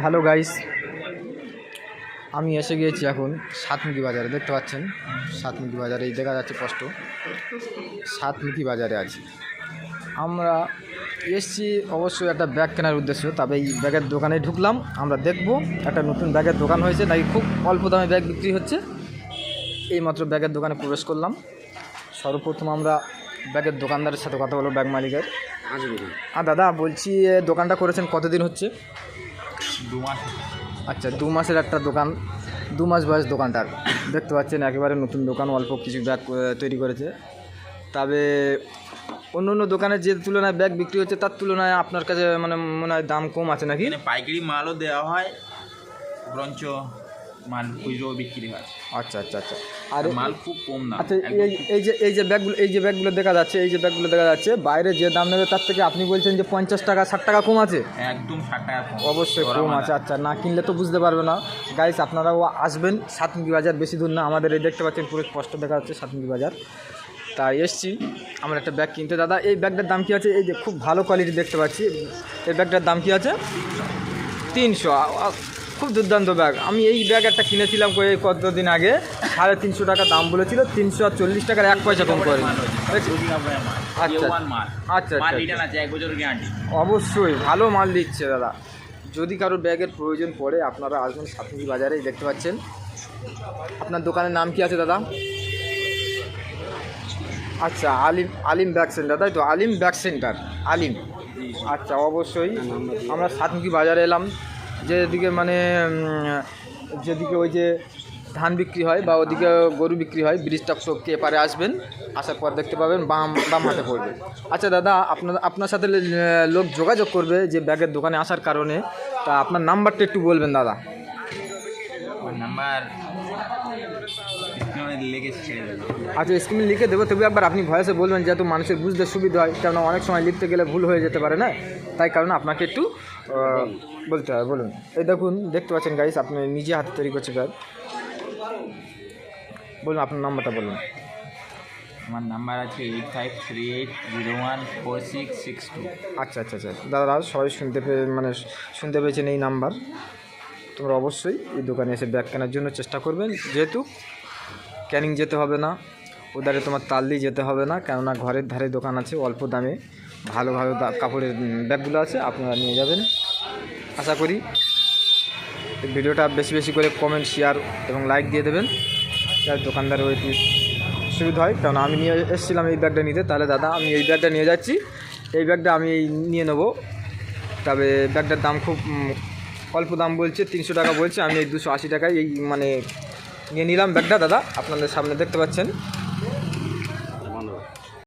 Hello guys, আমি এসে গিয়েছি এখন সাতমুখী বাজারে। দেখতে পাচ্ছেন সাতমুখী বাজারে, এই দেখা যাচ্ছে স্পষ্ট সাতমুখী বাজারে আছি আমরা। এসছি অবশ্যই একটা ব্যাগ কেনার উদ্দেশ্য, তবে এই ব্যাগের দোকানে ঢুকলাম। আমরা দেখব একটা নতুন ব্যাগের দোকান হয়েছে নাকি খুব অল্প দামে ব্যাগ বিক্রি হচ্ছে। এইমাত্র ব্যাগের দোকানে প্রবেশ করলাম। সর্বপ্রথম আমরা ব্যাগের দোকানদারের সাথে কথা বলবো, ব্যাগ মালিকের। দাদা বলছি, দোকানটা করেছেন কতদিন হচ্ছে? 2 মাস। আচ্ছা, 2 মাসের একটা দোকান, 2 মাস বয়স দোকানটার। দেখতে পাচ্ছেন একেবারে নতুন দোকান, অল্প কিছু ব্যাগ তৈরি করেছে। তবে অন্য অন্য দোকানের যে তুলনায় ব্যাগ বিক্রি হচ্ছে তার তুলনায় আপনার কাছে মানে মনে হয় দাম কম আছে নাকি? পাইকারি মালও দেওয়া হয়, বরঞ্চ মাল খুচরো বিক্রি হয়। আচ্ছা আচ্ছা আচ্ছা। আর মাল খুব কম দাম। আচ্ছা, এই যে ব্যাগগুলো দেখা যাচ্ছে, বাইরে যে দাম নেবে তার থেকে আপনি বলছেন যে 50 টাকা 60 টাকা কম আছে? একদম 60 টাকা কম। অবশ্যই কম আছে। আচ্ছা, না কিনলে তো বুঝতে পারবে না। গাইস, আপনারাও আসবেন সাতমুখী বাজার, বেশি দূর না আমাদের। এই দেখতে পাচ্ছেন পুরো স্পষ্ট দেখা যাচ্ছে সাতমুখী বাজার। তাই এসছি আমরা একটা ব্যাগ কিনতে। দাদা, এই ব্যাগটার দাম কি আছে? এই যে খুব ভালো কোয়ালিটি দেখতে পাচ্ছি, এই ব্যাগটার দাম কি আছে? 300। খুব দুর্দান্ত ব্যাগ। আমি এই ব্যাগ একটা কিনেছিলাম কতদিন আগে, 350 টাকা দাম বলেছিল, 340 টাকার 1 পয়সা কম করে। আচ্ছা আচ্ছা, অবশ্যই ভালো মাল দিচ্ছে দাদা। যদি কারোর ব্যাগের প্রয়োজন পড়ে আপনারা আসবেন সাতমুখী বাজারে। দেখতে পাচ্ছেন। আপনার দোকানের নাম কি আছে দাদা? আচ্ছা, আলিম ব্যাগ সেন্টার, তাই তো? আলিম ব্যাগ সেন্টার, আলিম। আচ্ছা, অবশ্যই আমরা সাতমুখী বাজারে এলাম। যেদিকে মানে যেদিকে ওই যে ধান বিক্রি হয় বা ওদিকে গরু বিক্রি হয়, ব্রিজটা টপকে এপারে আসবেন। আসার পর দেখতে পাবেন বাম হাতে পড়বে। আচ্ছা দাদা, আপনার সাথে লোক যোগাযোগ করবে যে ব্যাগের দোকানে আসার কারণে, তা আপনার নাম্বারটা একটু বলবেন দাদা। নাম্বার আচ্ছা, স্ক্রিনে লিখে দেবো, তবে একবার আপনি ভয়েসে বলবেন, যেহেতু মানুষের বুঝতে সুবিধা হয়। কেননা অনেক সময় লিখতে গেলে ভুল হয়ে যেতে পারে না, তাই কারণে আপনাকে একটু বলতে হয়। বলুন। এই দেখুন, দেখতে পাচ্ছেন গাইস, আপনি নিজে হাতে তৈরি করছে ব্যাগ। বলুন আপনার নাম্বারটা বলুন। আমার নাম্বার আছে 8538014662। আচ্ছা আচ্ছা আচ্ছা দাদা, সবাই শুনতে পেয়েছেন এই নাম্বার। তোমরা অবশ্যই এই দোকানে এসে ব্যাগ কেনার জন্য চেষ্টা করবেন, যেহেতু ক্যানিং যেতে হবে না, ওধারে তোমার তালদি যেতে হবে না। কেননা ঘরের ধারে দোকান আছে, অল্প দামে ভালো ভালো কাপড়ের ব্যাগগুলো আছে, আপনারা নিয়ে যাবেন। আশা করি ভিডিওটা বেশি বেশি করে কমেন্ট, শেয়ার এবং লাইক দিয়ে দেবেন, যাতে দোকানদার একটু সুবিধা হয়। কারণ আমি নিয়ে এসেছিলাম এই ব্যাগটা নিতে। তাহলে দাদা, আমি এই ব্যাগটা নিয়ে যাচ্ছি, এই ব্যাগটা আমি নিয়ে নেবো। তবে ব্যাগটার দাম খুব অল্প দাম বলছে, 300 টাকা বলছে। আমি এই 280 টাকায় এই নিয়ে নিলাম ব্যাগটা দাদা। আপনাদের সামনে দেখতে পাচ্ছেন।